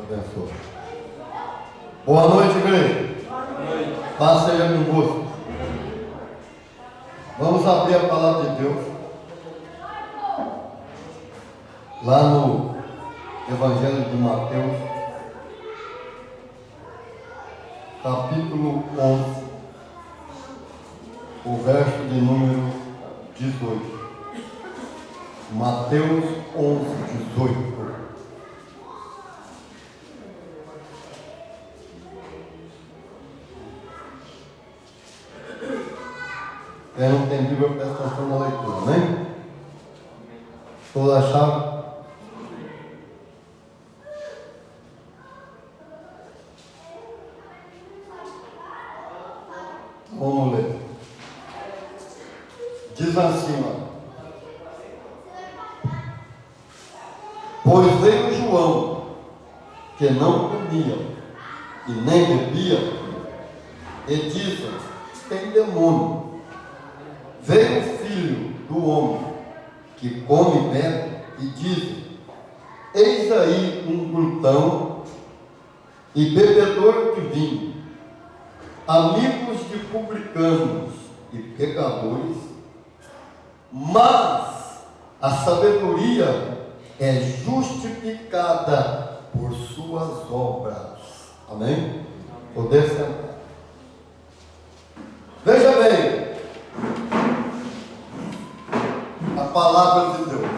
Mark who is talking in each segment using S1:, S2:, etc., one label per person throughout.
S1: abençoe. Boa noite, igreja.
S2: Boa noite.
S1: Paz seja convosco. Vamos abrir a palavra de Deus lá no Evangelho de Mateus, capítulo 11, o verso de número 18. Mateus 11, 18. Quem não tem Bíblia, presta atenção na leitura, né? Todos acharam? Vamos ler. Diz assim, ó. Pois veio João, que não comia e nem bebia, e dizem: tem demônio. Veio o filho do homem, que come e bebe, e dizem: eis aí um glutão e bebedor de vinho, amigos de publicanos e pecadores, mas a sabedoria é justificada por suas obras. Amém? Poder sentar. Veja bem, a palavra de Deus.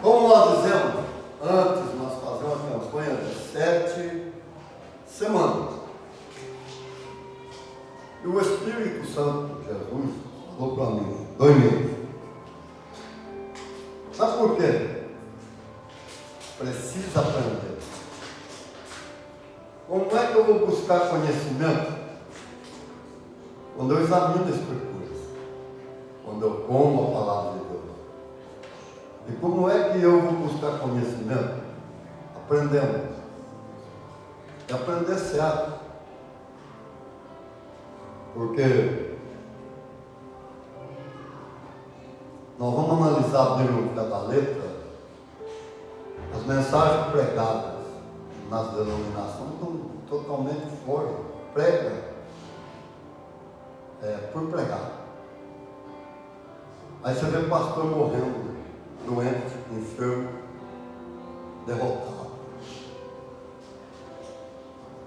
S1: Como nós dizemos, antes nós fazemos uma campanha de 7 semanas. E o Espírito Santo, Jesus, falou para mim, 2 meses. Sabe por quê? Precisa aprender. Como é que eu vou buscar conhecimento? Quando eu examino as Escrituras. Quando eu como a palavra de Deus. E como é que eu vou buscar conhecimento? Aprendendo. E aprender certo. Porque nós vamos analisar dentro da letra as mensagens pregadas nas denominações totalmente fora. Prega por pregar. Aí você vê o pastor morrendo, doente, enfermo, derrotado.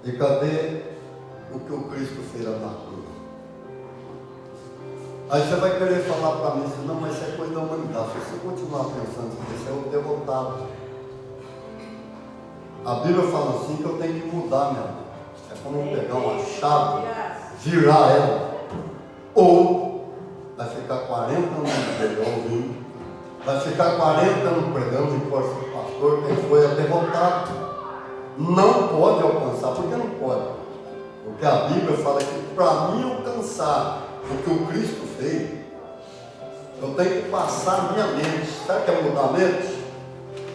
S1: E cadê o que o Cristo fez lá na cruz? Aí você vai querer falar para mim assim: não, mas isso é coisa da humanidade. Se você continuar pensando que isso é o derrotado, a Bíblia fala assim que eu tenho que mudar minha vida. É como pegar uma chave, virar ela, ou vai ficar 40 anos ouvindo, vai ficar 40 anos pregando, não importa se o pastor, quem foi, é derrotado. Não pode alcançar. Por que não pode? Porque a Bíblia fala que para mim alcançar o que o Cristo fez, eu tenho que passar a minha mente. Sabe o que é mudar a mente?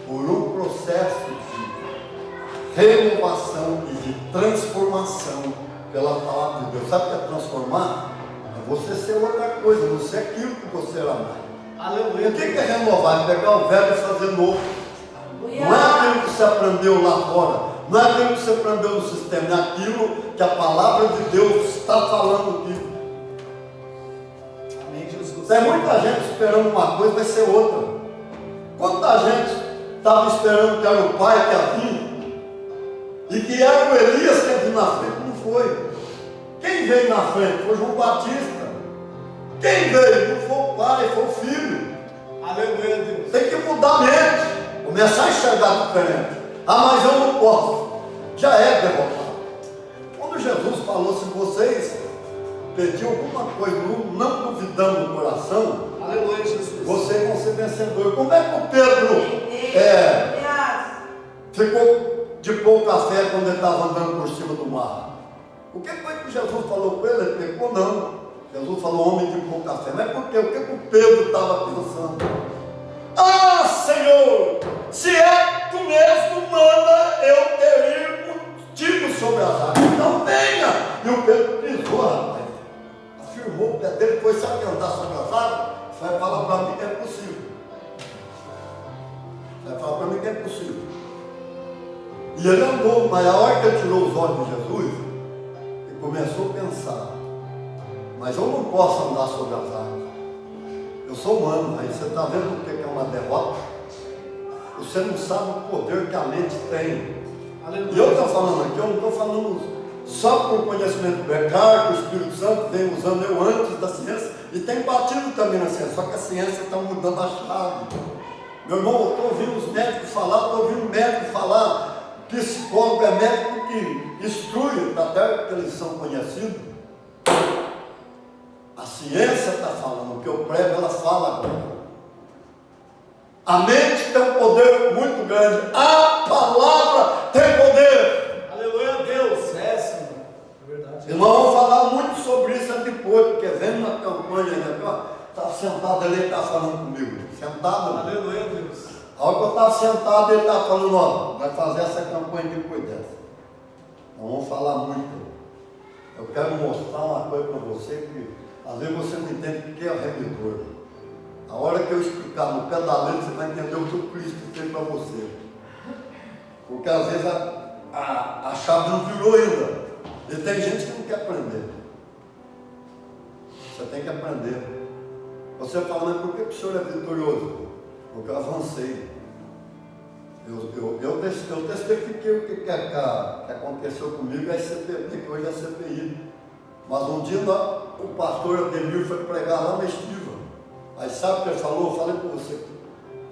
S1: Por um processo de renovação e de transformação pela palavra de Deus. Sabe o que é transformar? É você ser outra coisa, não ser aquilo que você era mais. Aleluia. O que é renovar? É pegar o velho e fazer novo. Não é aquilo que você aprendeu lá fora, não é aquilo que você aprendeu no sistema, é aquilo que a palavra de Deus está falando aqui. Amém, Jesus. Tem muita gente esperando uma coisa, vai ser outra. Quanta gente estava esperando que era o pai que ia vir, e que era o Elias que ia vir na frente, não foi. Quem veio na frente foi João Batista. Quem veio não foi o pai, foi o filho. Aleluia, Deus. Tem que mudar a mente. Começar a enxergar diferente. Ah, mas eu não posso. Já é derrotado. Quando Jesus falou: se vocês pedirem alguma coisa, não duvidando no coração, aleluia, Jesus, vocês vão ser vencedores. Como é que o Pedro ficou de pôr o café quando ele estava andando por cima do mar? O que foi que Jesus falou com ele? Ele pecou? Não. Jesus falou: homem de pôr o café. Mas por quê? O que o Pedro estava pensando? Ah, Senhor, se é tu mesmo manda eu ter contigo sobre as águas, então venha. E o Pedro pisou, rapaz, afirmou o pé dele, depois sabe andar sobre as águas? Vai falar para mim que é possível. Vai falar para mim que é possível. E ele andou, mas a hora que ele tirou os olhos de Jesus, ele começou a pensar, mas eu não posso andar sobre as águas. Eu sou humano, aí você está vendo o que é uma derrota? Você não sabe o poder que a mente tem. Aleluia. E eu estou falando aqui, eu não estou falando só por conhecimento do Eckhart, o Espírito Santo vem usando eu antes da ciência, e tem batido também na ciência, só que a ciência está mudando a chave. Meu irmão, eu estou ouvindo os médicos falar, estou ouvindo médico falar, psicólogo é médico que instrui, até que eles são conhecidos. A ciência está falando, o que eu prego, ela fala agora. A mente tem um poder muito grande, a palavra tem poder.
S2: Aleluia a Deus. É, Senhor. É verdade.
S1: E nós vamos falar muito sobre isso depois, porque vendo na campanha, estava sentado ali, ele estava falando comigo. Sentado.
S2: Aleluia a Deus.
S1: A hora que eu estava sentado, ele estava falando, ó, vai fazer essa campanha depois dessa. Nós vamos falar muito. Eu quero mostrar uma coisa para você que às vezes você não entende o que é remedor. A hora que eu explicar no pé da letra, você vai entender o que o Cristo fez para você. Porque às vezes a chave não virou ainda. E tem gente que não quer aprender. Você tem que aprender. Você fala, mas por que o senhor é vitorioso? Porque eu avancei. Eu testifiquei o que aconteceu comigo, a CPI, que hoje é CPI. Mas um dia o pastor Ademir foi pregar lá na Estiva. Aí sabe o que ele falou? Eu falei para você,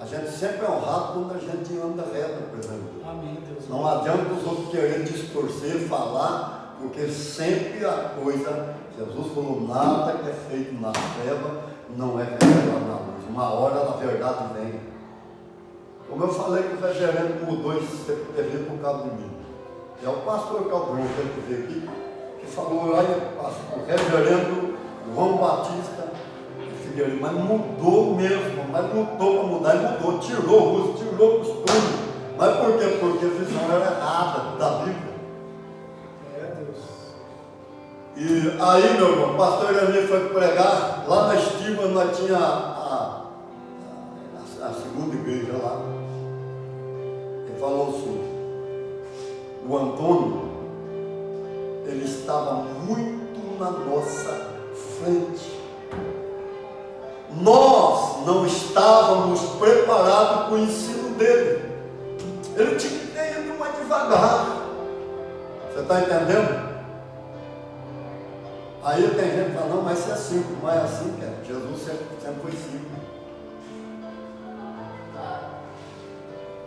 S1: a gente sempre é honrado quando a gente anda reto, por exemplo.
S2: Amém, Deus.
S1: Não adianta os outros quererem distorcer, falar, porque sempre a coisa, Jesus falou, nada que é feito na treva não é revelado na luz. Uma hora a verdade vem. Como eu falei que o reverendo mudou esse CPTV por causa de mim. É o pastor Caldeirão que veio aqui, que falou, olha, o reverendo João Batista, mas mudou mesmo, mas lutou para mudar, ele mudou, tirou o uso, tirou o costume. Mas por quê? Porque a visão era errada da Bíblia.
S2: É, Deus.
S1: E aí, meu irmão, o pastor Irani foi pregar, lá na Estiva nós tinha a segunda igreja lá. Ele falou assim, o Antônio, ele estava muito na nossa frente. Nós não estávamos preparados para o ensino dele. Ele tinha que ter ido mais devagar. Você está entendendo? Aí tem gente que fala, não, mas isso é simples. Não é assim, cara. Jesus sempre foi simples.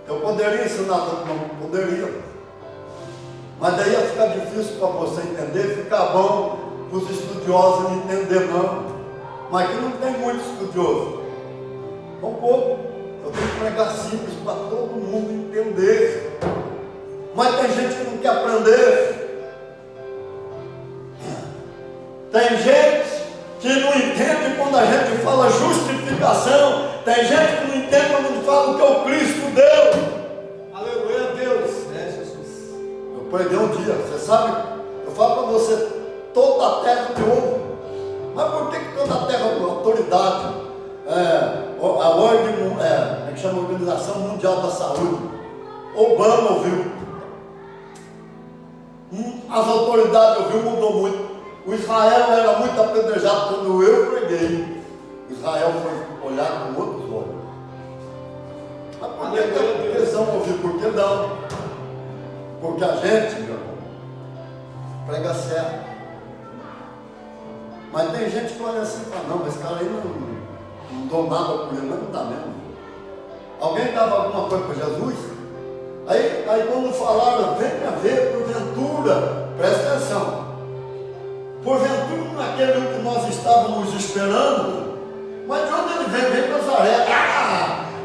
S1: Eu poderia ensinar, não poderia. Mas daí ia ficar difícil para você entender, ficar bom para os estudiosos não entender não. Mas aqui não tem muito estudioso. Um pouco. Eu tenho que pregar simples para todo mundo entender. Mas tem gente que não quer aprender. Tem gente que não entende quando a gente fala justificação. Tem gente que não entende quando a gente fala o que o Cristo deu.
S2: Aleluia a Deus. É, Jesus.
S1: Eu preguei um dia, você sabe? Eu falo para você, toda a terra te ouve. Mas por que toda a terra, a autoridade, a ordem, como é que chama a Organização Mundial da Saúde, Obama ouviu, as autoridades ouviu, mudou muito. O Israel era muito apedrejado quando eu preguei. O Israel foi olhar com outros olhos. Mas por que eles não ouviram? Por que não? Porque a gente, meu irmão, prega certo. Mas tem gente que olha assim e fala, não, mas esse cara aí não dou nada por ele, não dá mesmo. Alguém dava alguma coisa para Jesus? Aí quando falaram, venha ver, porventura, presta atenção, porventura naquele que nós estávamos esperando, mas de onde ele vem? Vem de Nazaré.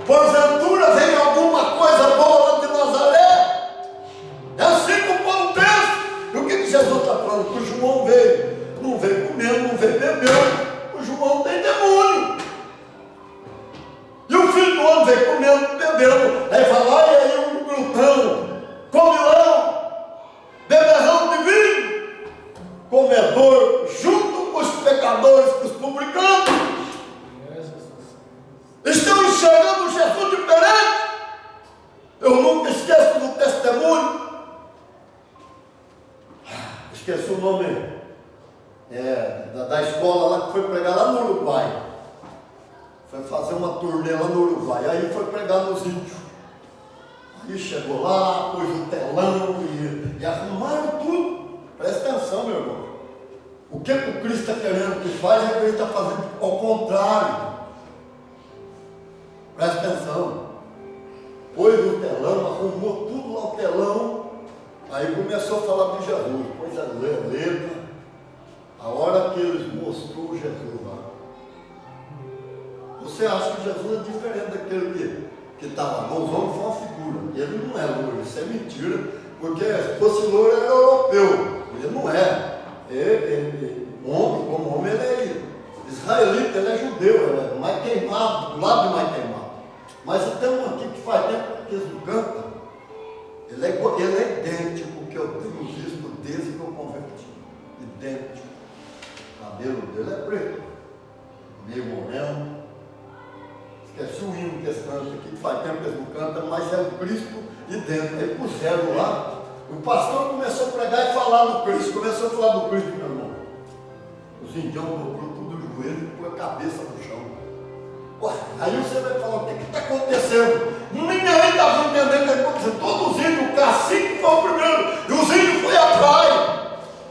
S1: Porventura vem alguma coisa boa lá de Nazaré? É assim que o povo pensa. E o que Jesus está falando? Que o João veio. Não veio comendo, não veio bebendo. O João tem demônio. E o filho do homem veio comendo, bebendo. Aí fala, olha aí um glutão, comilão, beberrão de vinho, comedor, junto com os pecadores, com os publicanos. Estão enxergando Jesus diferente. esqueci o nome da escola lá que foi pregar lá no Uruguai. Foi fazer uma turnê lá no Uruguai. Aí foi pregar nos índios. Aí chegou lá, pôs o telão e arrumaram tudo. Presta atenção, meu irmão. O que o Cristo está querendo que faz é que ele está fazendo ao contrário. Presta atenção. Pôs o telão, arrumou tudo lá o telão. Aí começou a falar de Jesus. Pôs a letra. A hora que eles mostrou Jesus lá. Você acha que Jesus é diferente daquele que estava lá? Os homens são uma figura. Ele não é louro, isso é mentira. Porque se fosse louro, ele era europeu. Ele não é. Homem, como homem, ele é israelita, ele é judeu, ele é mais queimado, do lado mais queimado. Mas tem um aqui que faz tempo que eles não cantam. Ele é idêntico que eu tenho visto desde que eu converti. Idêntico. O cabelo dele é preto, meio moreno. Esqueci o hino que eles cantam aqui, que faz tempo que eles não cantam, mas é o Cristo idêntico. Aí puseram lá. O pastor começou a pregar e falar do Cristo, começou a falar do Cristo, meu irmão. Os indianos dobrou tudo o joelho e pôs a cabeça no chão. Ué, aí você vai falar, o que está acontecendo? Ninguém estava entendendo o que está acontecendo. Todos os índios, o cacique foi o primeiro, e os índios foi atrás.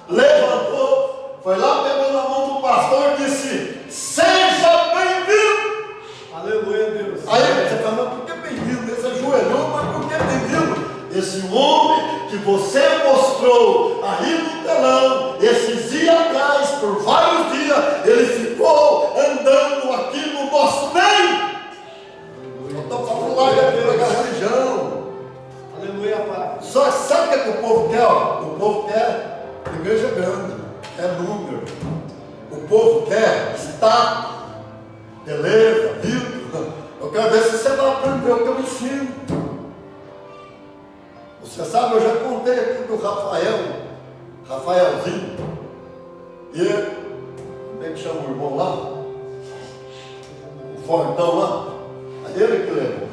S1: Levantou, foi lá, pegou na mão do pastor e disse, seja bem-vindo.
S2: Aleluia, Deus.
S1: Aí você fala, mas por que bem-vindo? Ele se ajoelhou, mas por que bem-vindo? Esse homem que você mostrou aí no telão, esses dias atrás, por vários dias, ele ficou andando aqui no nosso meio. Eu estou falando lá de pregar religião.
S2: Aleluia, Pai.
S1: Só que sabe o que o povo quer? Ó? O povo quer igreja grande, é número. O povo quer status, beleza, título. Eu quero ver se você vai aprender o que eu ensino. Você sabe, eu já contei aqui do Rafaelzinho, e como é que chama o irmão lá? O fortão lá, é ele que levou.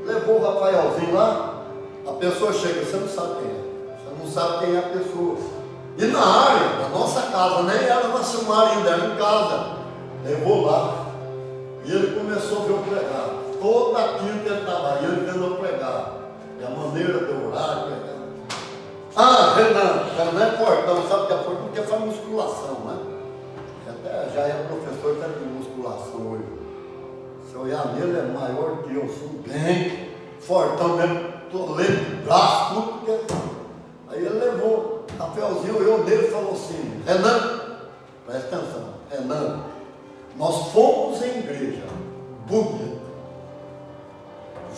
S1: Levou o Rafaelzinho lá, a pessoa chega, você não sabe quem é, você não sabe quem é a pessoa. E na área, da nossa casa, nem era na Silmaria ainda, era em casa, levou lá, e ele começou a ver eu pregar. Toda quinta ele estava aí, ele vendo eu pregar. E a maneira de orar, pregar. Ah, Renan é fortão, sabe o que é fortão? Porque faz musculação, né? Até já é professor até de musculação hoje. Se olhar nele é maior que eu, sou bem fortão mesmo, toledo, braço, tudo que é. Aí ele levou, Rafaelzinho olhou nele e falou assim, Renan, presta atenção, Renan, nós fomos em igreja, bonito.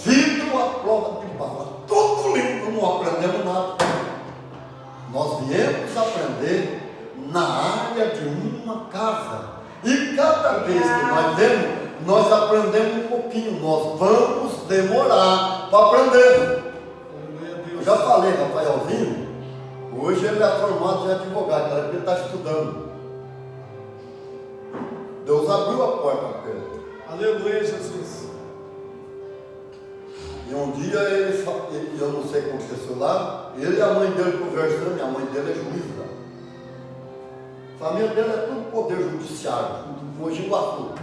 S1: Vidro à prova de bala, tudo lindo, não aprendemos nada. Nós viemos aprender na área de uma casa. E cada vez que nós vemos, nós aprendemos um pouquinho. Nós vamos demorar para aprender. Eu já falei, Rafaelzinho, hoje ele é formado de advogado, porque ele está estudando. Deus abriu a porta para ele.
S2: Aleluia, Jesus.
S1: E um dia eu não sei o que aconteceu lá, ele e a mãe dele conversando, e a mãe dele é juíza. A família dele é tudo poder judiciário, tudo hoje igual.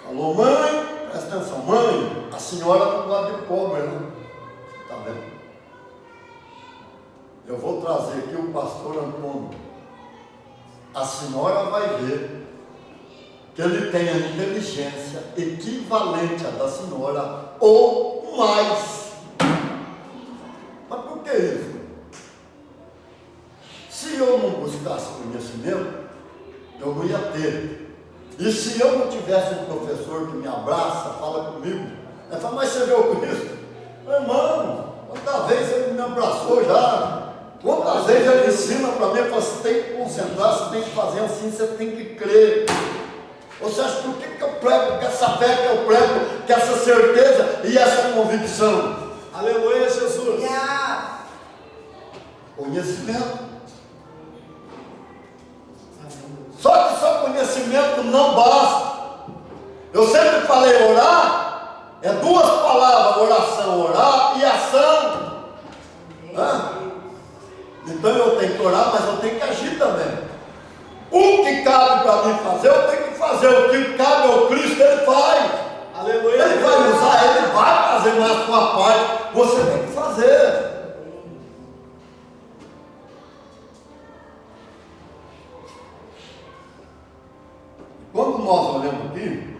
S1: Falou, mãe, presta atenção, mãe, a senhora não gosta de pobre, né? Está vendo? Eu vou trazer aqui o pastor Antônio. A senhora vai ver que ele tem a inteligência equivalente à da senhora ou mais. Mas por que isso? Se eu não buscasse conhecimento, eu não ia ter. E se eu não tivesse um professor que me abraça, fala comigo, ele fala, mas você viu Cristo? Irmão, quantas vezes ele me abraçou já? Quantas vezes ele ensina para mim, fala, você tem que concentrar, você tem que fazer assim, você tem que crer. Você acha por que eu prego, que essa fé que eu prego, que essa certeza e essa convicção?
S2: Aleluia, Jesus.
S1: Conhecimento. Só que só conhecimento não basta. Eu sempre falei orar, é duas palavras, oração, orar e ação. Então eu tenho que orar, mas eu tenho que agir também. O que cabe para mim fazer, eu tenho que fazer. O que cabe ao Cristo, Ele faz.
S2: Aleluia.
S1: Ele vai usar, Ele vai fazer, mas a sua parte você tem que fazer. Quando nós olhamos aqui,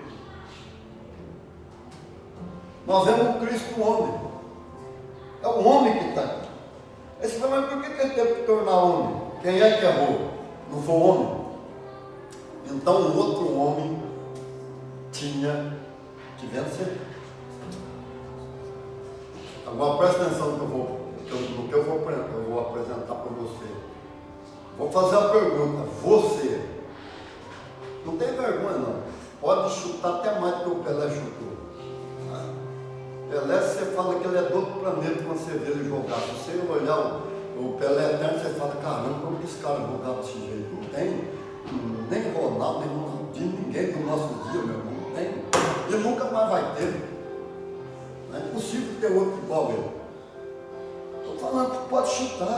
S1: nós vemos o Cristo homem. É o homem que está aqui. Aí você fala, mas por que ele teve que tornar homem? Quem é que errou? Não foi o homem? Então o outro homem tinha que vencer. Agora presta atenção no que eu vou apresentar para você. Vou fazer a pergunta, você, não tem vergonha não, pode chutar até mais do que o Pelé chutou. Pelé, você fala que ele é do outro planeta quando você vê ele jogar. Se você olhar o Pelé eterno, você fala, caramba, como que esse cara jogava desse jeito? Não tem, nem Ronaldo, nem Ronaldinho, ninguém do nosso dia, meu irmão, não tem. E nunca mais vai ter. Não é impossível ter outro igual ele. Estou falando que pode chutar.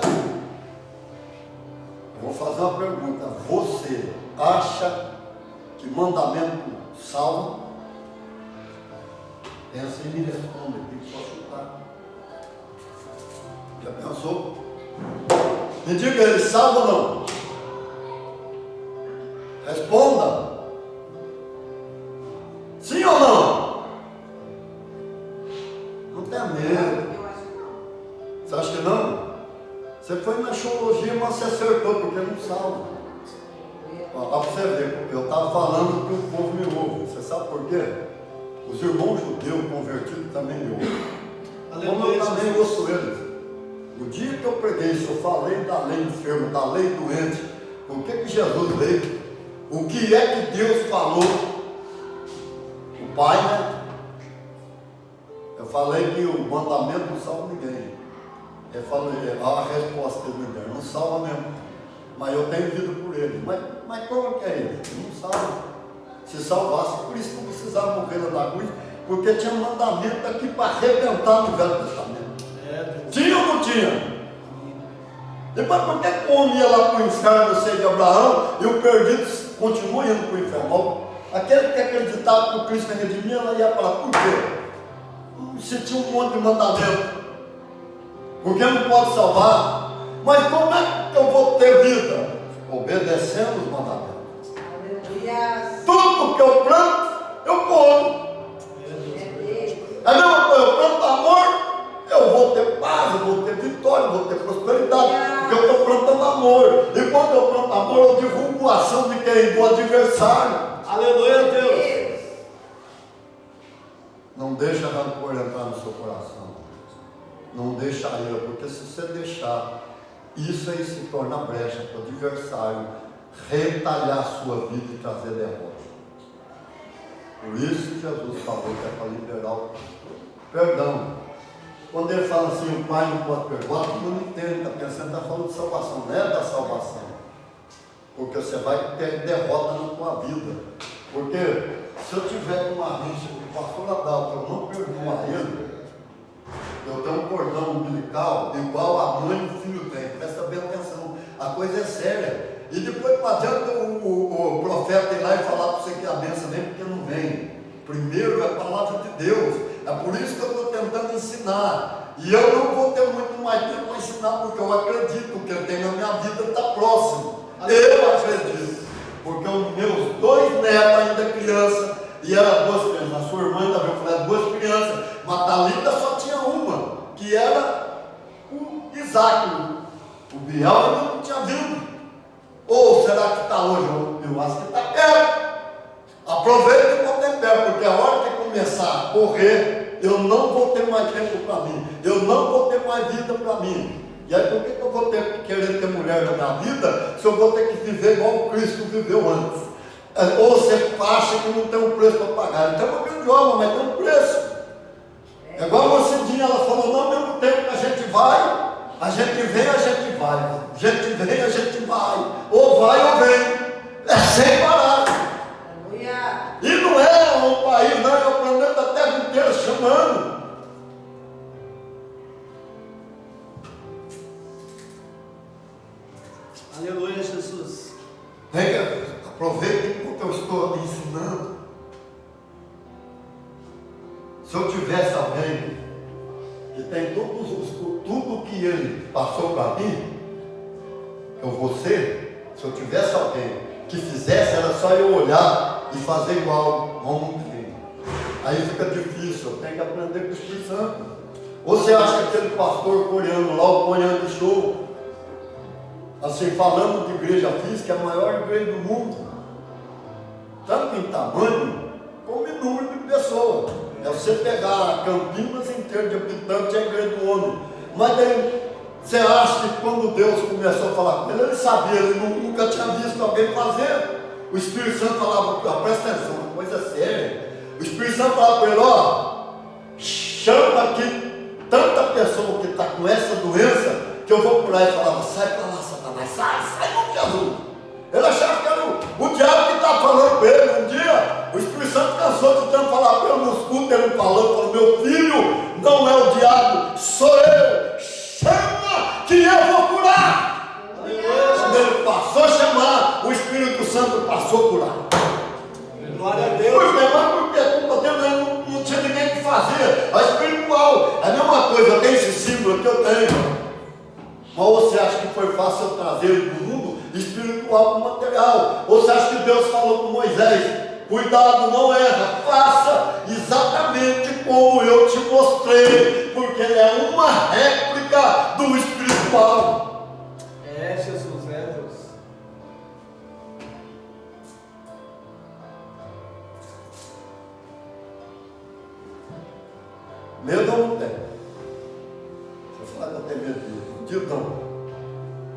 S1: Eu vou fazer uma pergunta. Você acha que mandamento salva? Pensa e me responde, tem que só chutar. Já pensou? Me diga, ele salva ou não? Responda. Sim ou não? Não tenha medo.
S3: Eu acho que não.
S1: Você acha que não? Você foi na teologia, mas você acertou, porque não salva. Ó, para você ver, eu estava falando que o povo me ouve. Você sabe por quê? Os irmãos judeus convertidos também me ouvem. Como eu também ouço eles. O dia que eu preguei, se eu falei da lei enferma, da lei doente, o que Jesus veio? O que é que Deus falou? O Pai, né? Eu falei que o mandamento não salva ninguém. Eu falei, a resposta que eles me deram, não salva mesmo. Mas eu tenho vida por ele. Mas como que é isso? Não salva. Se salvasse, por isso não precisava morrer lá na cruz, porque tinha um mandamento aqui para arrebentar no Velho Testamento. Tinha ou não tinha? Depois, por que o homem ia lá para o inferno, no seio de Abraão, e o perdido continua indo para o inferno? Aquele que acreditava que o Cristo redimia, ela ia para lá. Por quê? Se tinha um monte de mandamento. Porque não pode salvar. Mas como é que eu vou ter vida? Obedecendo os mandamentos. Tudo que eu planto, eu como. A mesma coisa, eu planto amor, eu vou ter paz, eu vou ter vitória, eu vou ter prosperidade, porque eu estou plantando amor. E quando eu planto amor, eu divulgo a ação de quem? Do adversário.
S2: Aleluia, Deus.
S1: Não deixa rancor entrar no seu coração. Não deixa ira, porque se você deixar, isso aí se torna brecha para o adversário retalhar a sua vida e trazer derrota. Por isso Jesus falou que é para liberar o perdão. Quando ele fala assim, o pai não pode perdoar, todo mundo entende, está pensando, está falando de salvação, não é da salvação. Porque você vai ter derrota na tua vida. Porque se eu tiver uma rixa com o pastor Adalto, eu não perdoo a ele, eu tenho um cordão umbilical igual a mãe e o filho tem. Presta bem atenção, a coisa é séria. E depois não adianta o profeta ir lá e falar para você que a bênção vem, porque não vem. Primeiro é a palavra de Deus. É por isso que eu estou tentando ensinar. E eu não vou ter muito mais tempo para ensinar, porque eu acredito que eu tenho na minha vida, está próximo. Eu acredito. Porque os meus 2 netos ainda criança, e eram 2 crianças, a sua irmã ainda veio falar 2 crianças, mas a Thalita só tinha uma, que era o Isaac. O Biel ainda não tinha vindo. Ou será que está hoje? Eu acho que está perto. Aproveita que eu tenho perto, porque a hora que começar a correr, eu não vou ter mais tempo para mim. Eu não vou ter mais vida para mim. E aí por que eu vou querer ter mulher na minha vida, se eu vou ter que viver igual o Cristo viveu antes? Ou você acha que não tem um preço para pagar? Então é uma alma, mas tem um preço. É igual a mocidinha, ela falou, não, ao mesmo tempo que a gente vai, a gente vem, a gente vai. A gente vem, a gente vai. Ou vai ou vem. É sem parar. E não é um país, não, é o planeta Terra inteiro chamando.
S2: Aleluia, Jesus.
S1: Aproveite enquanto eu estou ensinando. Se eu tivesse alguém que tem tudo que ele passou para mim, se eu tivesse alguém que fizesse, era só eu olhar e fazer igual, não tem. Aí fica difícil, eu tenho que aprender com o Espírito Santo. Ou você acha que aquele pastor coreano lá, o Coreano Show, assim, falando de igreja física, é a maior igreja do mundo, tanto em tamanho, como em número de pessoas. É você pegar Campinas inteiro de habitantes, é a igreja do homem. Mas daí, você acha que quando Deus começou a falar com ele sabia, ele nunca tinha visto alguém fazer. O Espírito Santo falava, presta atenção, uma coisa séria. O Espírito Santo falava para ele, ó, chama aqui tanta pessoa que está com essa doença, que eu vou por aí e falava, sai para lá, Satanás, sai no Jesus. Ele achava que era o diabo que estava falando com ele. Um dia, o Espírito Santo cansou de tanto falar para ele, nos cultos ele falou, meu filho, não é o diabo, sou eu, chama que eu vou curar. Quando ele passou a chamar, o Espírito Santo passou a curar.
S2: Glória a Deus.
S1: Porque não tinha ninguém que fazer. A espiritual, é a mesma coisa, eu tenho esse símbolo que eu tenho. Mas você acha que foi fácil eu trazer ele do mundo espiritual para o material? Ou você acha que Deus falou com Moisés, cuidado, não erra, faça exatamente como eu te mostrei, porque ele é uma réplica do espiritual.
S2: É, Jesus, é Deus.
S1: Medo eu não tenho. Você fala que eu tenho medo de não.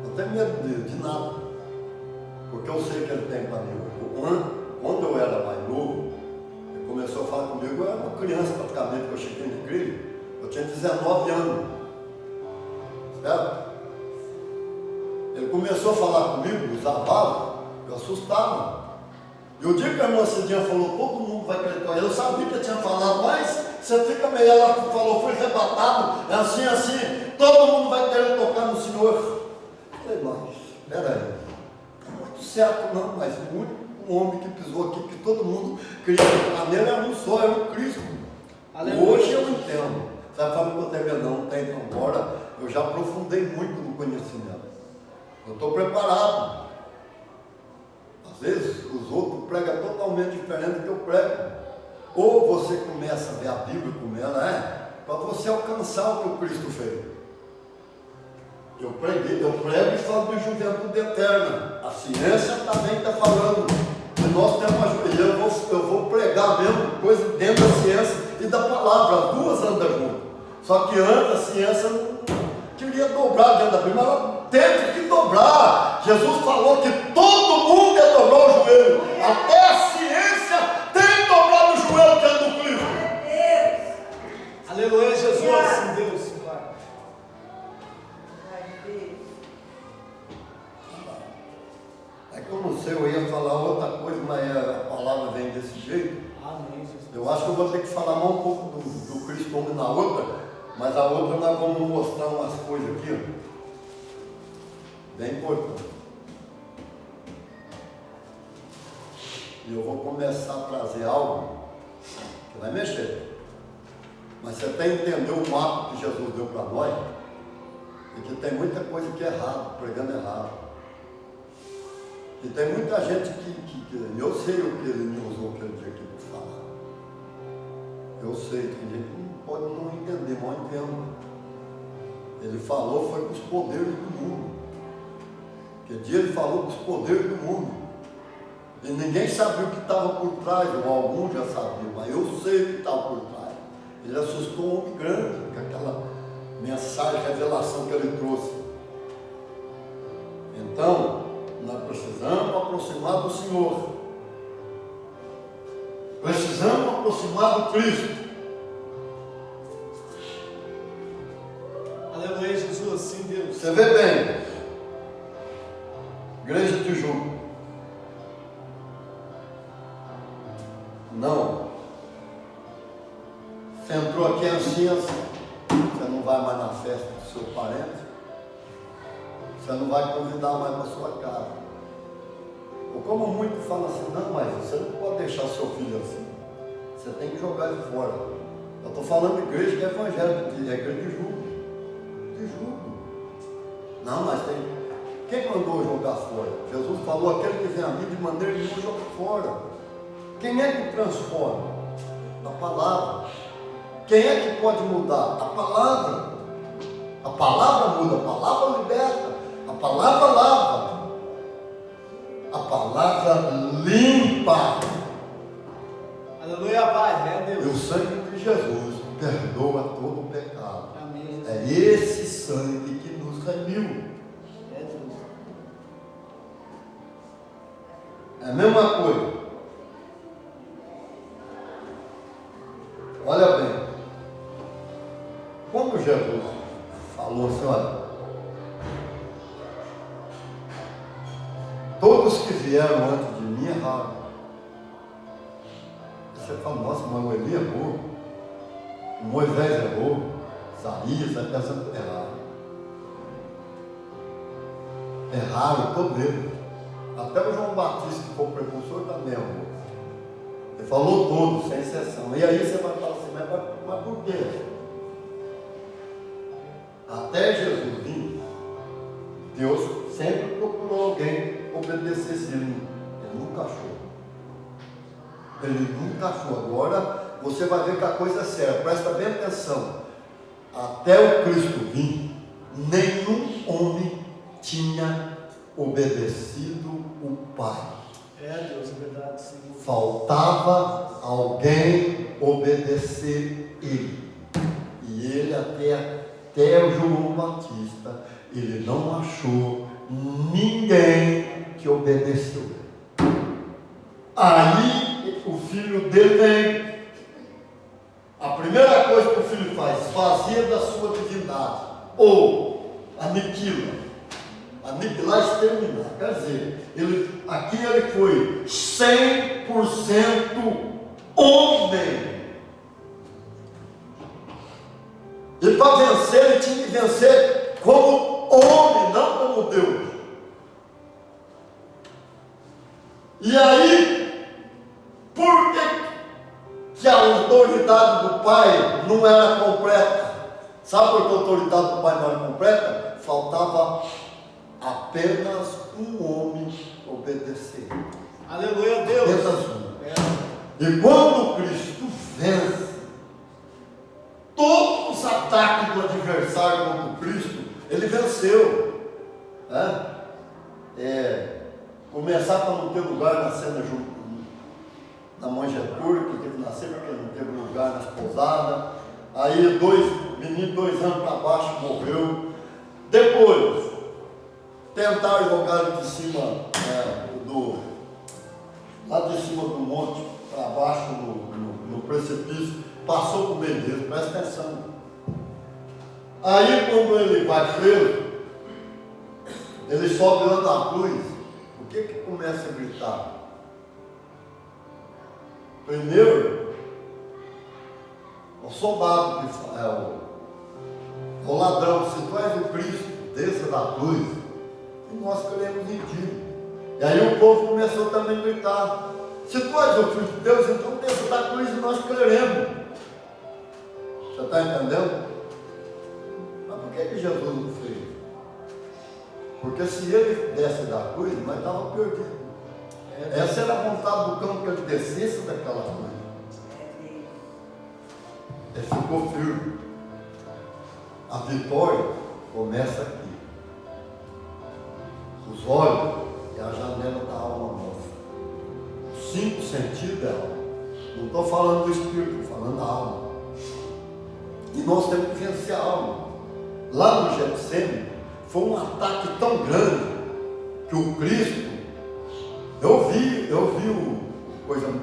S1: Eu tenho medo de nada. Porque eu sei que ele tem para mim. Quando eu era mais novo, ele começou a falar comigo, eu era uma criança praticamente, que eu cheguei na igreja, eu tinha 19 anos. Certo? Ele começou a falar comigo, usava palavras, eu assustava. E o dia que a irmã Cidinha falou, todo mundo vai acreditar, eu sabia que eu tinha falado, mas você fica meio, ela falou, foi arrebatado, é assim, todo mundo vai querer tocar no Senhor. Eu falei, mas, peraí, não é muito certo não, mas um homem que pisou aqui, que todo mundo queria tocar nele, era um só, era o Cristo. Aleluia. Hoje eu entendo. Sabe, fala que eu tenho medo, não tem, então agora eu já aprofundei muito no conhecimento. Eu estou preparado. Às vezes os outros pregam totalmente diferente do que eu prego. Ou você começa a ver a Bíblia como ela para você alcançar o que o Cristo fez. Eu prego e falo de juventude eterna. A ciência também está falando que nós temos uma juventude. Eu vou pregar mesmo coisa dentro da ciência e da palavra. As duas andam juntas. Só que antes a ciência não queria dobrar dentro da Bíblia, mas ela teve que dobrar. Jesus falou que todo mundo ia dobrar o joelho. Até a ciência tem dobrado o joelho diante do Cristo.
S2: Aleluia, Jesus. Assim, Deus, Pai.
S1: É que eu não sei, eu ia falar outra coisa, mas a palavra vem desse jeito.
S2: Amém, Jesus.
S1: Eu acho que eu vou ter que falar mais um pouco do Cristo como na outra, mas a outra nós vamos mostrar umas coisas aqui, ó. Bem importante. E eu vou começar a trazer algo que vai mexer. Mas você tem que entender o mapa que Jesus deu para nós, e que tem muita coisa que é errado, pregando errado. E tem muita gente que eu sei o que ele me usou aquele dia aqui para falar. Eu sei, tem gente que não pode não entender, mas eu entendo. Ele falou, foi com os poderes do mundo. Que dia ele falou com os poderes do mundo. E ninguém sabia o que estava por trás, ou alguns já sabiam, mas eu sei o que estava por trás. Ele assustou um homem grande, com aquela mensagem, revelação que ele trouxe. Então, nós precisamos aproximar do Senhor. Precisamos aproximar do Cristo.
S2: Aleluia, Jesus, sim, Deus.
S1: Você vê bem, Igreja de Tijuca. Não. Você entrou aqui assim, você não vai mais na festa do seu parente. Você não vai convidar mais para sua casa. Ou como muito fala assim, não, mas você não pode deixar seu filho assim. Você tem que jogar ele fora. Eu estou falando de igreja que é evangélica, é igreja de julgo. De julgo. Não, mas tem. Quem mandou jogar fora? Jesus falou, aquele que vem a mim de maneira nenhuma joga fora. Quem é que transforma? A palavra. Quem é que pode mudar? A palavra. A palavra muda, a palavra liberta, a palavra lava, a palavra limpa.
S2: Aleluia, Pai, é
S1: E o
S2: Deus.
S1: sangue de Jesus perdoa todo o pecado.
S2: Amém, Jesus.
S1: É esse sangue que nos remiu.
S2: É Deus.
S1: É a mesma coisa. Olha bem. Quando Jesus falou assim, olha, todos que vieram antes de mim erraram. Você fala, nossa, mas o Eli errou, o Moisés errou, Isaías, erraram. Erraram todo ele. Até o João Batista, que foi o precursor, também errou. Ele falou todos, sem exceção. E aí você vai falar assim, mas por quê? Até Jesus vir, Deus sempre procurou alguém obedecesse ele. Ele nunca achou. Ele nunca achou. Agora você vai ver que a coisa é séria. Presta bem atenção. Até o Cristo vir, nenhum homem tinha obedecido o Pai.
S2: É Deus, é verdade, sim.
S1: Faltava alguém obedecer ele. E ele até o João Batista, ele não achou ninguém que obedeceu. Aí o filho dele vem. A primeira coisa que o filho faz, esvazia da sua divindade. Ou aniquila. Aniquilar, exterminar. Quer dizer, aqui ele foi 100% homem. E para vencer, ele tinha que vencer como homem, não como Deus. E aí, por que a autoridade do Pai não era completa? Sabe por que a autoridade do Pai não era completa? Faltava apenas um homem obedecer.
S2: Aleluia, Deus.
S1: Apenas um. E quando Cristo vence, todos os ataques do adversário contra o Cristo, ele venceu. Começar para não ter lugar na cena na manjetura, que teve na cena, porque não teve lugar nas pousadas. Aí menino 2 anos para baixo morreu. Depois, tentaram jogar ele de cima, lá de cima do monte, para baixo no precipício, passou por meio dele, presta atenção. Aí quando ele vai preso, ele sobe lá na cruz, o que começa a gritar? Primeiro, o soldado que o ladrão, se tu és o Cristo, desça da cruz, e nós queremos em ti. E aí o povo começou também a gritar, se tu és o Filho de Deus, então desça da cruz e nós queremos. Você está entendendo? Mas por que Jesus não fez? Porque se ele desce da cruz, nós estávamos perdidos. Essa era a vontade do cão, que ele descesse daquela cruz. Ele ficou firme. A vitória começa aqui. Os olhos é a janela da alma nossa. Os 5 sentidos é a alma. Não estou falando do espírito, estou falando da alma. E nós temos que vencer a alma. Lá no Getsemane, foi um ataque tão grande que o Cristo, eu vi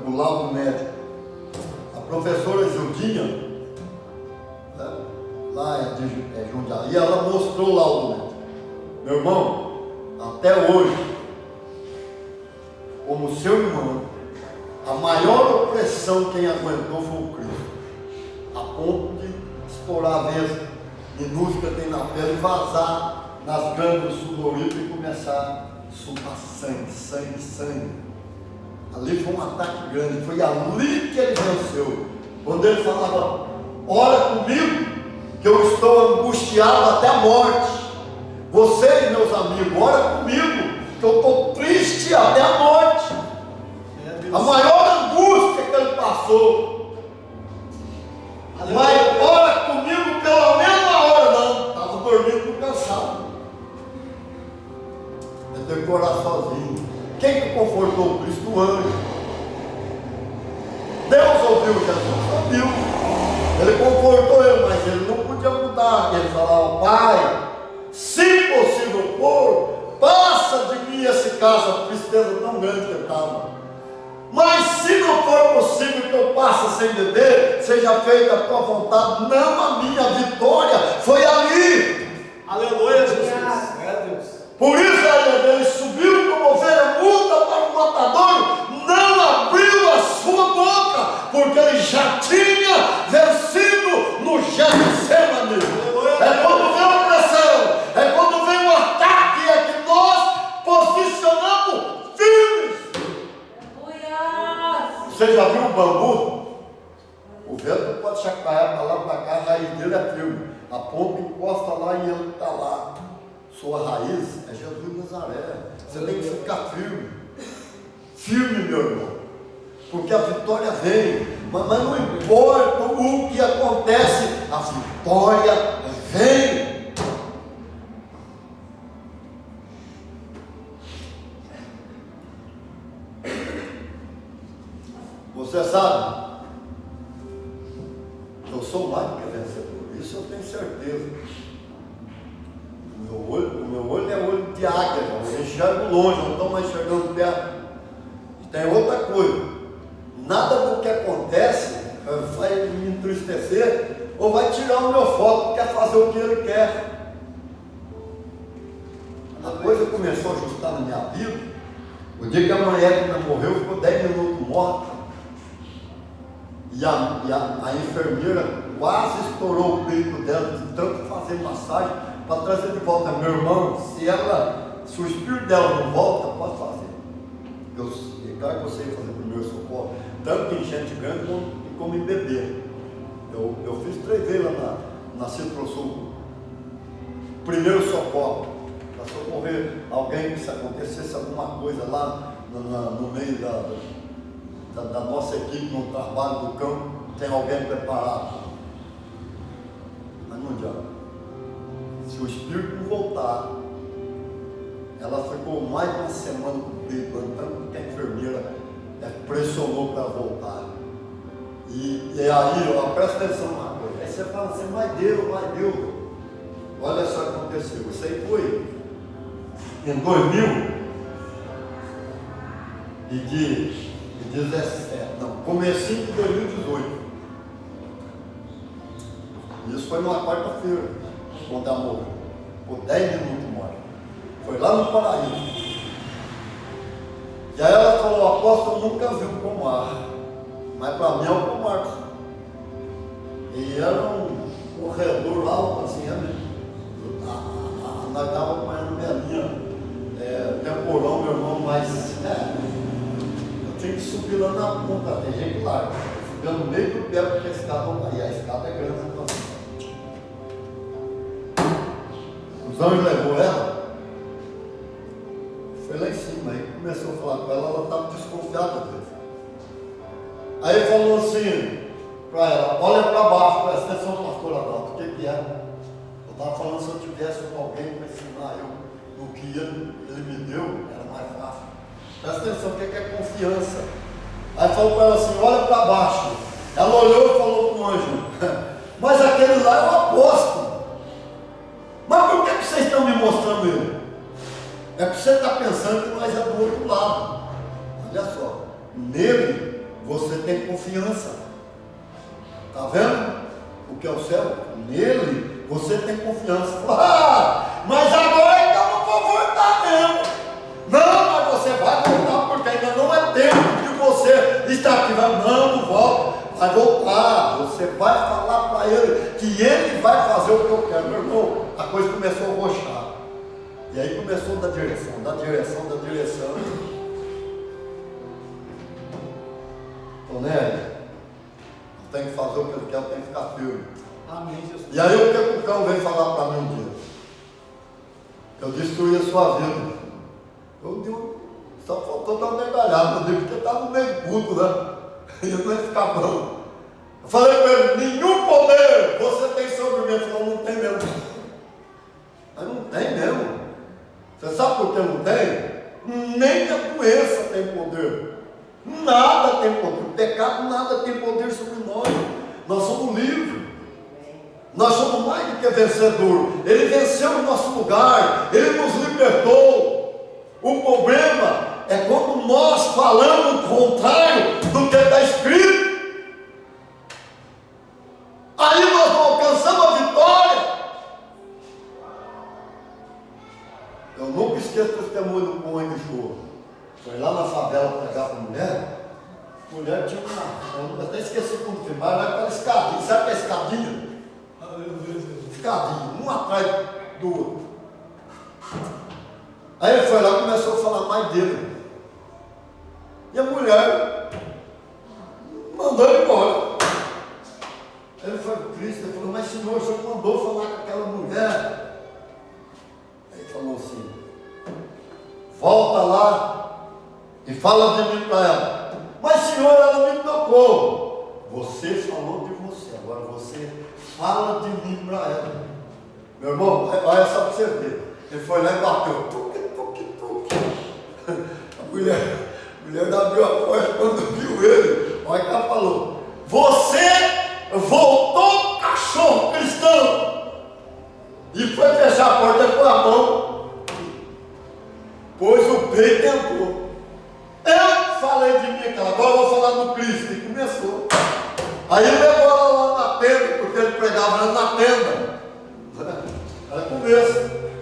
S1: o laudo médico, a professora Judinha, lá de Jundiaí, ela mostrou o laudo médico. Meu irmão, até hoje, como seu irmão, a maior opressão quem aguentou foi o Cristo, a ponto de estourar a vez minúscula tem na pele e vazar nas glândulas sudoríparas e começar a soltar sangue. Ali foi um ataque grande, foi ali que ele venceu. Quando ele falava, ora comigo, que eu estou angustiado até a morte. Vocês, meus amigos, ora comigo, que eu estou triste até a morte. A maior angústia que ele passou. Mas ora comigo pela mesma hora, não. Estava dormindo cansado. Ele teve que orar sozinho. Quem que confortou o Cristo? O anjo. Deus ouviu Jesus, ouviu. Ele confortou ele, mas ele não podia mudar. Ele falava, Pai, se possível for, passa de mim esse caso, a tristeza tão grande que eu estava. Mas se não for possível que eu passe sem beber, seja feita a tua vontade, não a minha. Vitória foi ali.
S2: Aleluia, Jesus. É Deus.
S1: Por isso ele subiu como ovelha muda para o matadouro, não abriu a sua boca, porque ele já tinha vencido no Getsemane. É quando vem a pressão, é quando vem o ataque, é que nós posicionamos firmes. Você já viu o bambu? O vento pode chacoalhar para lá para cá, a raiz dele é firme. A ponta encosta lá e ele está lá. Sua raiz é Jesus de Nazaré. Você tem que ficar firme. Firme, meu irmão. Porque a vitória vem. Mas não importa o que acontece, a vitória vem. Você sabe, eu sou mais do que vencedor, isso eu tenho certeza. O meu olho é olho de águia, eu enxergo longe, não estou mais enxergando perto. E tem outra coisa, nada do que acontece vai me entristecer ou vai tirar o meu foco, porque quer fazer o que ele quer. A coisa começou a ajustar na minha vida, o dia que a mulher que morreu ficou 10 minutos morta. E a enfermeira quase estourou o peito dela de tanto fazer massagem para trazer de volta. Meu irmão, se o espírito dela não volta, pode fazer. Eu sei fazer primeiro socorro, tanto em enchente grande como em bebê. Eu fiz 3 vezes lá na Citrosul. Primeiro socorro, para socorrer alguém que se acontecesse alguma coisa lá no meio da nossa equipe no trabalho do campo, tem alguém preparado. Mas não adianta. Se o espírito não voltar, ela ficou mais de uma semana com o peito, tanto que a enfermeira pressionou para voltar. E aí, ó, presta atenção numa coisa. Aí você fala assim, mas Deus. Olha só o que aconteceu. Isso aí foi em 2017, comecinho de 2018. Isso foi numa quarta-feira, quando ela morreu. Por 10 minutos morta. Foi lá no Paraíso. E aí ela falou, o apóstolo nunca viu o pomar, mas para mim é o pomar. E era um corredor alto assim, nós estávamos acompanhando minha linha, temporão, meu irmão, mas eu tinha que subir lá na ponta, tem gente lá, subindo no meio do pé, porque a escada não caía, a escada é grande. Então. Os anjos levou ela, foi lá em cima, aí começou a falar com ela estava desconfiada dele. Aí ele falou assim para ela, olha para baixo, presta atenção, pastor Adalto, o que é? Eu estava falando, se eu tivesse alguém para ensinar eu o que ele me deu, era mais fácil. Presta atenção, o que é confiança? Aí falou para ela assim, olha para baixo. Ela olhou e falou para o anjo, mas aquele lá é o apóstolo. Mas por que vocês estão me mostrando ele? É porque você está pensando que nós é do outro lado. Olha só, nele você tem confiança. Está vendo o que é o céu? Nele você tem confiança. Mas agora então não vou voltar mesmo. Não, mas você vai voltar porque ainda não é tempo de você estar aqui. Não volta, vai voltar. Você vai falar para ele que ele vai fazer o que eu quero. Meu irmão, a coisa começou a roxar. E aí começou a dar direção. Então, né? Eu tenho que fazer o que ele quer, eu tenho que ficar firme.
S2: Amém, Jesus.
S1: E aí o que o cão veio falar para mim um dia? Eu destruí a sua vida. Eu digo, só faltou dar uma medalhada, eu digo, porque está no meio do culto, né? E eu não ia ficar bom. Eu falei para ele, nenhum poder você tem sobre mim. Ele falou, não tem mesmo. Mas não tem mesmo. Você sabe por que não tem? Nem a doença tem poder. Nada tem poder. O pecado nada tem poder sobre nós. Nós somos livres. Nós somos mais do que vencedor. Ele venceu o nosso lugar. Ele nos libertou. O problema é quando nós falamos o contrário do que está escrito. Aí nós não alcançamos a vitória. Eu nunca esqueço o testemunho do Cunha de Choro. Foi lá na favela pegar com a mulher. A mulher tinha uma. Eu até esqueci como filmar, era aquela escadinha. Sabe que é escadinha? Escadinha, um atrás do outro. Aí ele foi lá e começou a falar mais dele. E a mulher mandou ele embora. Aí ele foi triste, ele falou, mas senhor, o senhor mandou falar com aquela mulher. Aí ele falou assim, volta lá e fala de mim para ela. Mas senhor, ela me tocou. Você falou de você, agora você fala de mim para ela. Meu irmão, olha só para você ver. Ele foi lá e bateu. Tuque. A mulher abriu a porta quando viu ele. Olha que ela falou. Você voltou cachorro cristão. E foi fechar a porta com a mão. Pôs o peito e entrou. Eu falei de mim, agora eu vou falar do Cristo. E começou. Aí ele levou ela lá na tenda, porque ele pregava na tenda. Era começo,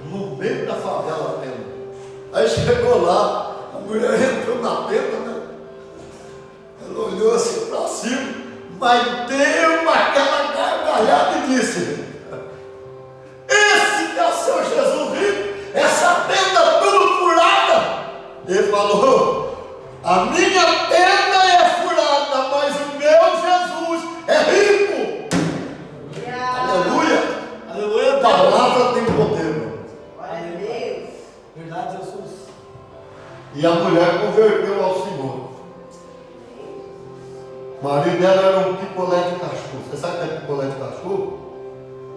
S1: no meio da favela a tenda. Aí chegou lá, a mulher entrou na tenda, né? Ela olhou assim para cima, mas deu aquela gargalhada e disse: esse que é o seu Jesus rico, essa tenda toda furada. Ele falou: a minha tenda é furada, mas o meu Jesus é rico. Aleluia.
S2: Aleluia.
S1: A palavra tem poder, irmão.
S3: Glória a Deus.
S2: Verdade, Jesus.
S1: E a mulher converteu ao Senhor. O marido dela era um picolé de cachorro. Você sabe o que é picolé de cachorro?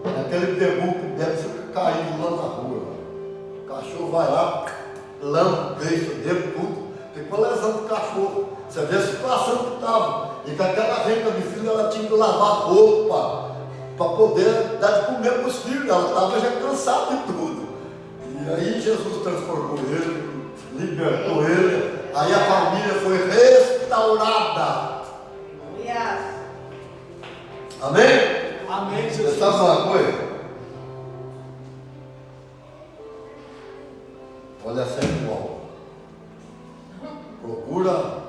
S1: É aquele debut que deve ficar caindo lá na rua. O cachorro vai lá, lambe o beijo dele, tudo. Picolézão do cachorro. Você vê a situação que estava. E com aquela renda de filho, ela tinha que lavar roupa para poder dar de comer para os filhos. Ela estava já cansada de tudo. E aí Jesus transformou ele, libertou ele. Aí a família foi restaurada. Amém?
S2: Amém,
S1: Você
S2: Jesus.
S1: sabe uma coisa? Olha sempre o alvo. Procura.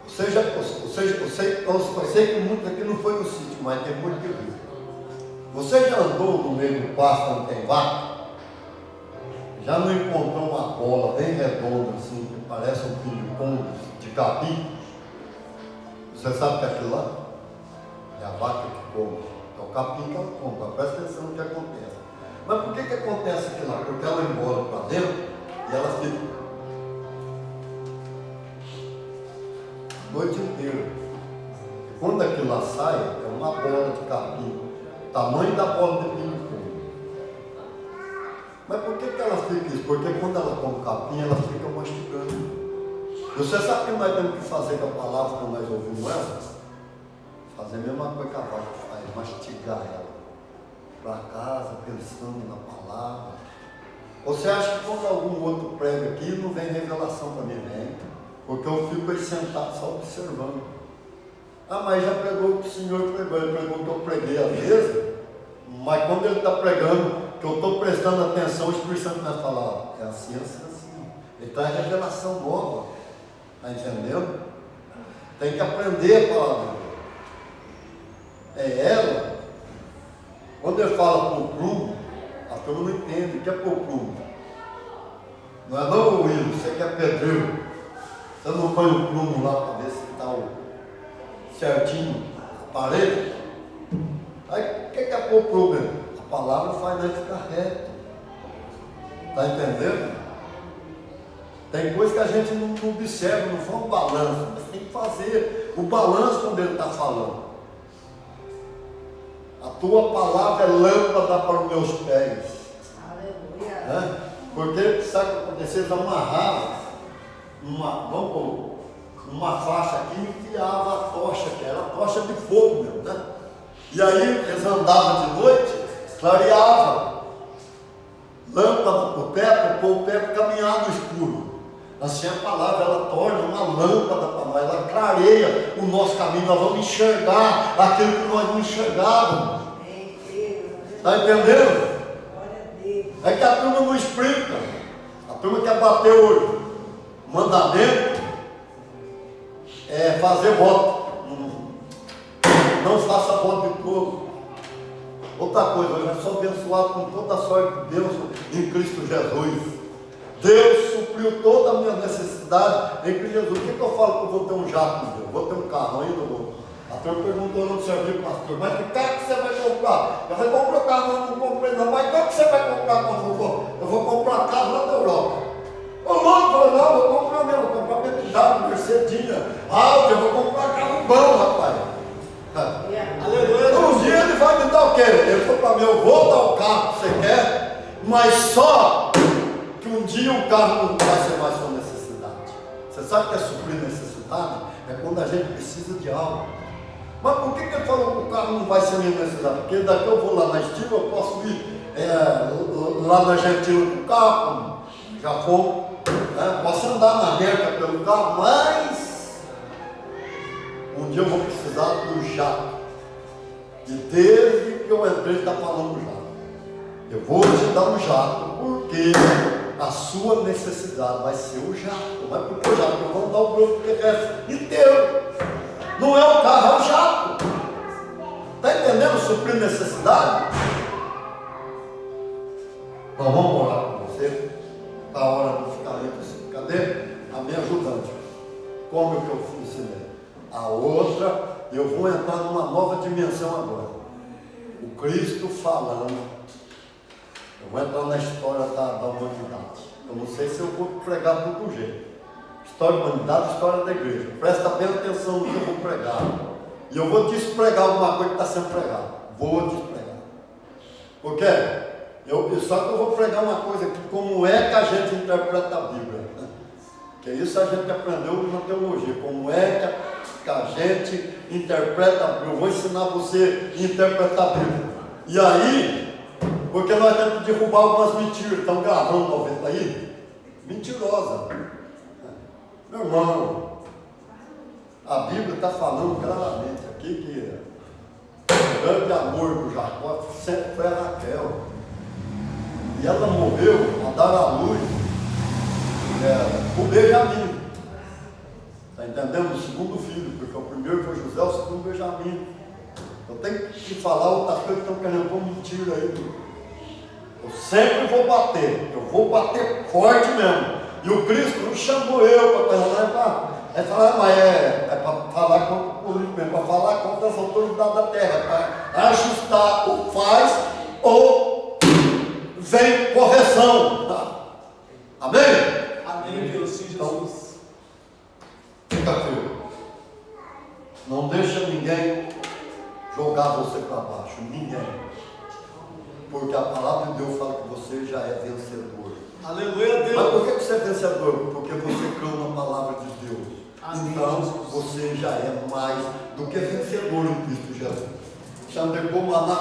S1: Eu sei que muito aqui não foi no sítio, mas tem muito que viu. Você já andou no meio do pasto onde tem vaca? Já não encontrou uma bola bem redonda assim, que parece um ping-pong de capim? Você sabe que é aquilo lá? É a vaca que come. É o capim que ela come. Presta atenção no que acontece. Mas por que acontece aquilo lá? Porque ela embola para dentro e ela fica a noite inteira. E quando aquilo lá sai, é uma bola de capim. Tamanho da bola de ping-pong. Mas por que ela fica isso? Porque quando ela come capim, ela fica mastigando. Você sabe o que nós temos que fazer com a palavra quando nós ouvimos ela? Fazer a mesma coisa que a vaca faz, mastigar ela. Para casa, pensando na palavra. Você acha que quando algum outro prega aqui, não vem revelação para mim? Vem. Porque eu fico aí sentado só observando. Ah, mas já pregou o que o Senhor pregou. Ele pregou o que eu preguei às vezes. Mas quando ele está pregando, que eu estou prestando atenção, o Espírito Santo vai falar, é assim, assim, assim. Ele traz revelação nova. Está entendendo? Tem que aprender a palavra. É ela. Quando ele fala para o Bruno, a turma não entende, quer pôr plumo. Não é não, Will, você que é pedreiro. Você não põe o plumo lá para ver se está certinho a parede. Aí o que é pôr plumo? A palavra faz nós ficar reto. Está entendendo? Tem coisa que a gente não observa, não faz um balanço, mas tem que fazer o balanço quando ele está falando. A tua palavra é lâmpada para os meus pés.
S3: Aleluia.
S1: Né? Porque sabe o que aconteceu? Eles amarravam uma faixa aqui e enfiava a tocha, que era a tocha de fogo mesmo, né? E aí eles andavam de noite, clareava lâmpada para o teto, para o teto caminhar no escuro. Assim a palavra, ela torna uma lâmpada para nós, ela clareia o nosso caminho, nós vamos enxergar aquilo que nós não enxergávamos. Está entendendo? É que a turma não explica. A turma quer bater hoje. Mandamento é fazer voto. Não faça voto de todo. Outra coisa, eu já sou abençoado com toda a sorte de Deus em Cristo Jesus. Deus supriu toda a minha necessidade em Cristo Jesus. O que eu falo que eu vou ter um jato, Deus? Vou ter um carro ainda? A turma perguntou no serviço, pastor, mas que carro que você vai comprar? Eu falei, compra o carro, eu não comprei não, mas qual que você vai comprar, pastor? Eu vou comprar carro lá da Europa. O louco falou, não, eu vou comprar mesmo, vou comprar BMW, Mercedinha, Audi, eu vou comprar carro bom, rapaz.
S2: Aleluia.
S1: Um dia ele vai me dar o quê? Ele falou para mim, eu vou dar o carro que você quer, mas só que um dia o carro não vai ser mais sua necessidade. Você sabe que é suprir necessidade? É quando a gente precisa de algo. Mas por que ele falou que o carro não vai ser minha necessidade? Porque daqui eu vou lá na Estiva, eu posso ir lá na Argentina com o carro, já for, posso andar na América pelo carro, mas um dia eu vou precisar do jato. E desde que eu entrei, está falando jato. Eu vou te dar um jato, porque a sua necessidade vai ser o jato. Mas porque o jato, eu vou dar o grupo terrestre inteiro. Não é o carro, é o jato. Está entendendo? Suprir necessidade? Então vamos orar com você. Está a hora de ficar lento assim. Cadê a minha ajudante? Como que eu ensinei? A outra, eu vou entrar numa nova dimensão agora. O Cristo falando. Eu vou entrar na história da humanidade. Eu não sei se eu vou pregar de todo jeito. História da humanidade, história da igreja. Presta bem atenção no que eu vou pregar. E eu vou despregar alguma coisa que está sendo pregada. Vou despregar. Por quê? Só que eu vou pregar uma coisa aqui, como é que a gente interpreta a Bíblia. Né? Que isso a gente aprendeu na teologia. Como é que a gente interpreta a Bíblia. Eu vou ensinar você a interpretar a Bíblia. E aí, porque nós temos que derrubar algumas mentiras. Estão gravando talvez aí? Mentirosa. Meu irmão, a Bíblia está falando claramente aqui que o grande amor do Jacó sempre foi a Raquel. E ela morreu a dar à luz o Benjamim. Está entendendo? O segundo filho, porque o primeiro foi José, o segundo Benjamim. Eu tenho que falar outras coisas que estão querendo pôr mentira aí. Eu sempre vou bater, eu vou bater forte mesmo. E o Cristo não chamou eu para falar, mas é para falar contra o político mesmo, para falar contra as autoridades da terra, para ajustar ou faz ou vem correção. Amém?
S2: Amém, Deus, sim, Jesus.
S1: Fica firme. Não deixa ninguém jogar você para baixo, ninguém. Porque a palavra de Deus fala que você já é vencedor.
S2: Aleluia, Deus.
S1: Mas por que você é vencedor? Porque você creu na palavra de Deus.
S2: Amém,
S1: Então,
S2: Jesus.
S1: você já é mais do que vencedor em Cristo Jesus. Xandegou maná